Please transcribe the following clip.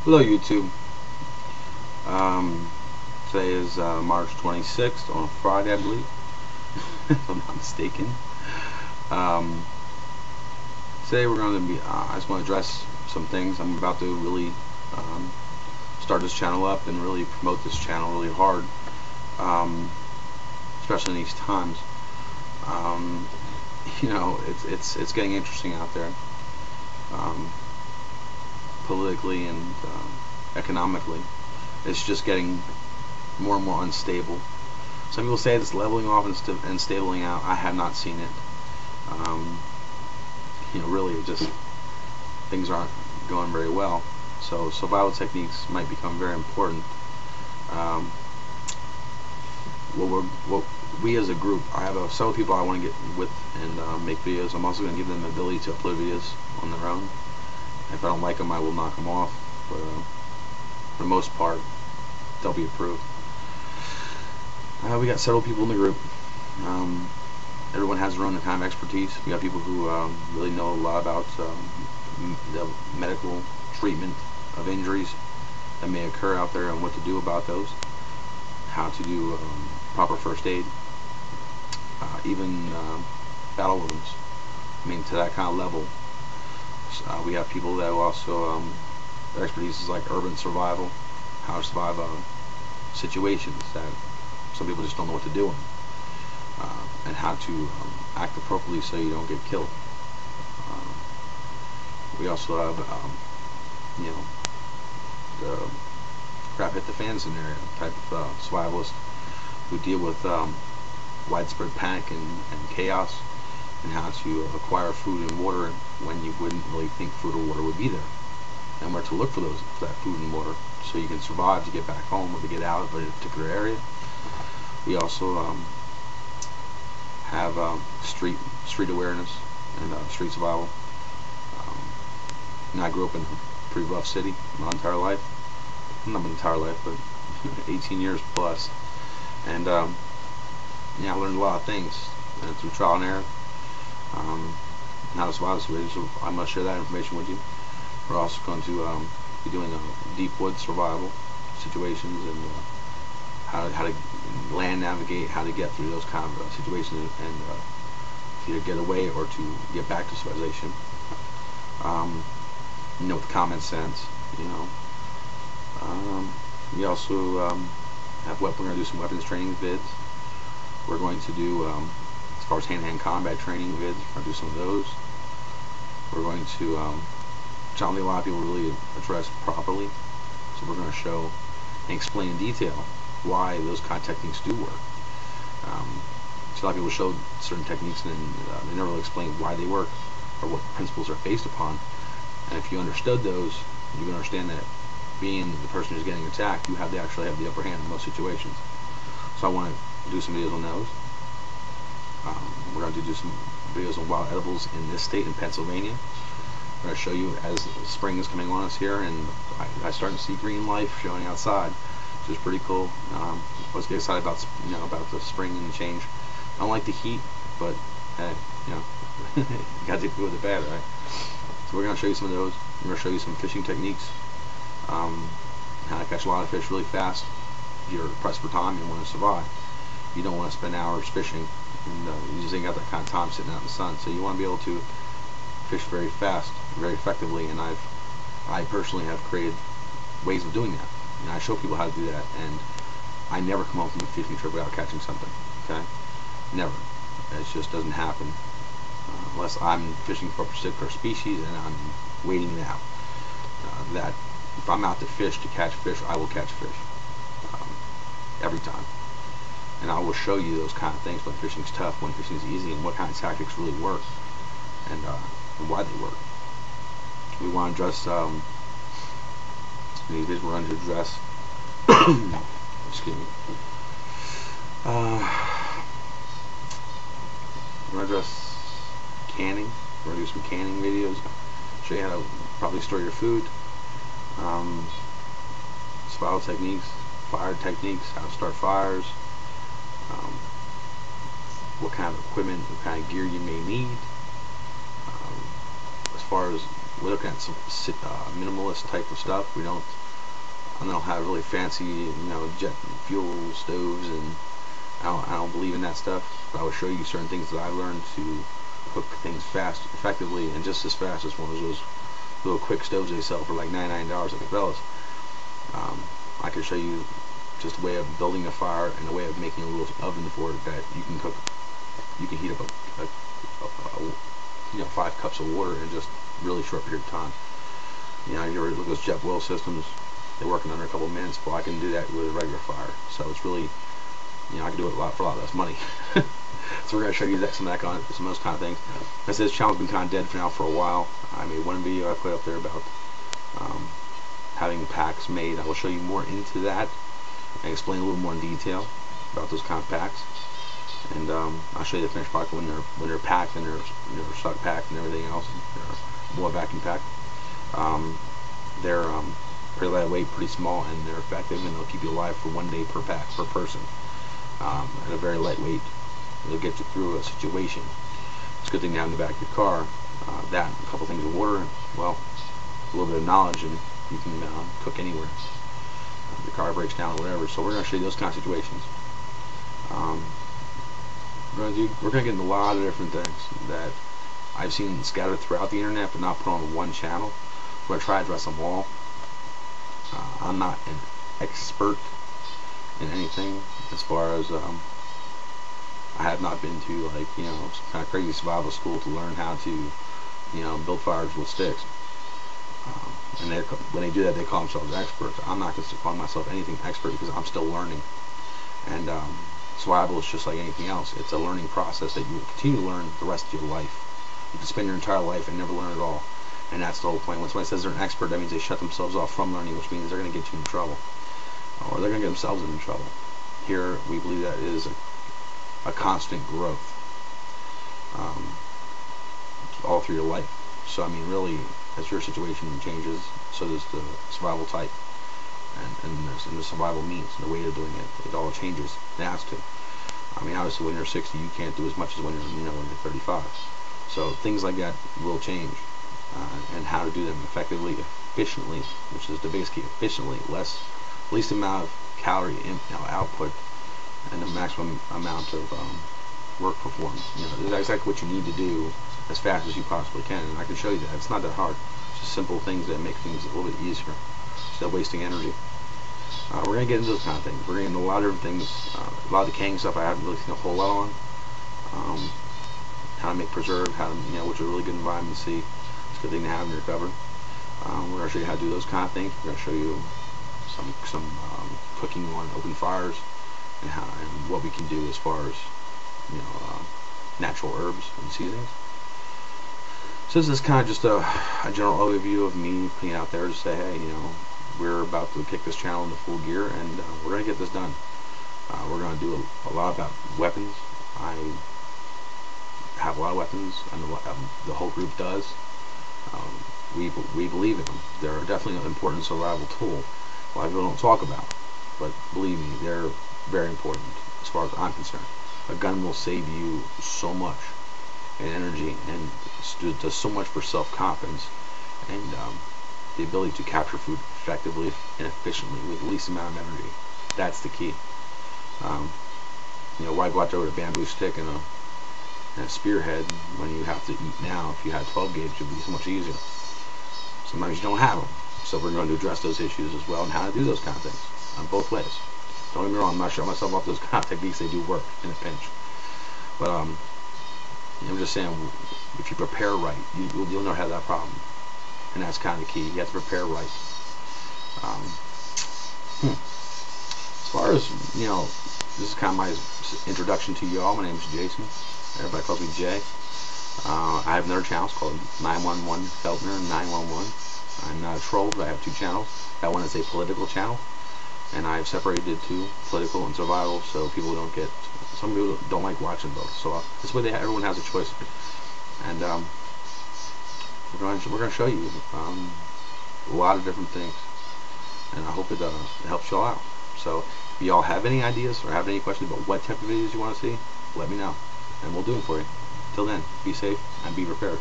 Hello YouTube. Today is March 26th on a Friday, I believe, if I'm not mistaken. Today we're going to be, I just want to address some things. I'm about to really start this channel up and really promote this channel really hard, especially in these times. You know, it's getting interesting out there, politically and economically. It's just getting more and more unstable. Some people say it's leveling off and stabling out. I have not seen it. You know, really, it just things aren't going very well. So survival techniques might become very important. What we as a group, I have several people I want to get with and make videos. I'm also going to give them the ability to upload videos on their own. If I don't like them, I will knock them off. But for the most part, they'll be approved. We got several people in the group. Everyone has their own kind of expertise. We got people who really know a lot about the medical treatment of injuries that may occur out there and what to do about those, how to do proper first aid, even battle wounds. I mean, to that kind of level. We have people that also their expertise is like urban survival, how to survive situations that some people just don't know what to do in, and how to act appropriately so you don't get killed. We also have you know, the crap hit the fan scenario type of survivalists who deal with widespread panic and chaos, and how to acquire food and water when you wouldn't really think food or water would be there, and where to look for that food and water so you can survive to get back home or to get out of a particular area. We also have street awareness and street survival. And I grew up in a pretty rough city my entire life. Not my entire life, but 18 years plus. And yeah, I learned a lot of things through trial and error. How to survive situations. So I'm going to share that information with you. We're also going to be doing deep wood survival situations and how to land navigate, how to get through those kind of situations and either get away or to get back to civilization. You know, with common sense. You know. We also have we're going to do some weapons training vids. We're going to do as far as hand-to-hand combat training vids. We're going to do some of those. We're going to which I don't think a lot of people really address properly. So we're going to show and explain in detail why those kind of techniques do work. So a lot of people show certain techniques and they never really explain why they work or what principles are based upon. And if you understood those, you can understand that being the person who's getting attacked, you actually have the upper hand in most situations. So I want to do some videos on those. We're going to do some videos on wild edibles in this state, in Pennsylvania. I'm going to show you as spring is coming on us here, and I starting to see green life showing outside, which is pretty cool. Let's get excited about about the spring and the change. I don't like the heat, but hey, you know, you got to deal with it bad, right? So we're going to show you some of those. We're going to show you some fishing techniques, how to catch a lot of fish really fast. If you're pressed for time and want to survive, you don't want to spend hours fishing, and you just ain't got that kind of time sitting out in the sun. So you want to be able to fish very fast, very effectively, and I personally have created ways of doing that. And I show people how to do that, and I never come home from a fishing trip without catching something. Okay, never. It just doesn't happen unless I'm fishing for a particular species and I'm waiting it out. That if I'm out to fish to catch fish, I will catch fish every time. And I will show you those kind of things, when fishing's tough, when fishing's easy, and what kind of tactics really work, and why they work. We want to address these days we're going to address excuse me. We're going to address canning. We're going to do some canning videos, show you how to properly store your food, survival techniques, fire techniques, how to start fires, what kind of equipment, what kind of gear you may need, as far as we're looking at some minimalist type of stuff. I don't have really fancy, jet fuel stoves, and I don't believe in that stuff. But I will show you certain things that I learned to cook things fast, effectively, and just as fast as one of those little quick stoves they sell for like $99 at Cabela's. I can show you just a way of building a fire and a way of making a little oven for it that you can cook. You can heat up a 5 cups of water in just really short period of time. You ever look at those jet boil systems? They work in under a couple of minutes. Well, I can do that with a regular fire. So it's really, I can do it for a lot less money. So we're going to show you some of those kind of things. I said this channel's been kind of dead for a while. I made one video I put up there about having packs made. I will show you more into that and explain a little more in detail about those kind of packs. And I'll show you the finished product when they're packed and they're suck packed and everything else. They're more vacuum packed. They're pretty lightweight, pretty small, and they're effective, and they'll keep you alive for 1 day per pack per person. At a very lightweight, they'll get you through a situation. It's a good thing to have in the back of your car. That, a couple things of water, well, a little bit of knowledge, and you can cook anywhere. The car breaks down or whatever. So we're going to show you those kind of situations. We're going to get into a lot of different things that I've seen scattered throughout the internet, but not put on one channel. We're going to try to address them all. I'm not an expert in anything as far as I have not been to some kind of crazy survival school to learn how to build fires with sticks. And when they do that, they call themselves experts. I'm not going to call myself anything expert because I'm still learning. And survival is just like anything else. It's a learning process that you will continue to learn the rest of your life. You can spend your entire life and never learn at all. And that's the whole point. When somebody says they're an expert, that means they shut themselves off from learning, which means they're going to get you in trouble. Or they're going to get themselves in trouble. Here, we believe that is a constant growth all through your life. So, I mean, really, as your situation changes, so does the survival type. And the survival means, the way of doing it. It all changes. It has to. I mean, obviously, when you're 60, you can't do as much as when you're, when you're 35. So, things like that will change. And how to do them effectively, efficiently, which is the biggest key. Efficiently, least amount of calorie output, and the maximum amount of work performed. That's exactly what you need to do as fast as you possibly can, and I can show you that. It's not that hard. It's just simple things that make things a little bit easier instead of wasting energy. We're going to get into those kind of things. We're going to get into a lot of different things. A lot of the canning stuff I haven't really seen a whole lot on. How to make preserve, which are really good in vitamin C. It's a good thing to have in your cupboard. We're going to show you how to do those kind of things. We're going to show you some cooking on open fires and what we can do as far as natural herbs and seasonings. So this is kind of just a general overview of me putting out there to say, hey, we're about to kick this channel into full gear, and we're going to get this done. We're going to do a lot about weapons. I have a lot of weapons, and the whole group does. We believe in them. They're definitely an important survival tool. A lot of people don't talk about, but believe me, they're very important as far as I'm concerned. A gun will save you so much in energy, and does so much for self-confidence and the ability to capture food effectively and efficiently with the least amount of energy. That's the key. Why go out there with a bamboo stick and a spearhead when you have to eat now? If you had 12 gauge, it would be so much easier. Sometimes you don't have them. So we're going to address those issues as well and how to do those kind of things on both ways. Don't get me wrong, I'm not showing myself off those kind of techniques. They do work in a pinch. But I'm just saying, if you prepare right, you'll never have that problem. And that's kind of the key. You have to prepare right. As far as, this is kind of my introduction to you all. My name is Jason. Everybody calls me Jay. I have another channel. It's called 911 Feltner 911. I'm not a troll, but I have two channels. That one is a political channel, and I've separated it to political and survival, so people don't get. Some people don't like watching both. So this way, everyone has a choice. And we're going to show you a lot of different things, and I hope it helps you all out. So if y'all have any ideas or have any questions about what type of videos you want to see, let me know, and we'll do them for you. Till then, be safe and be prepared.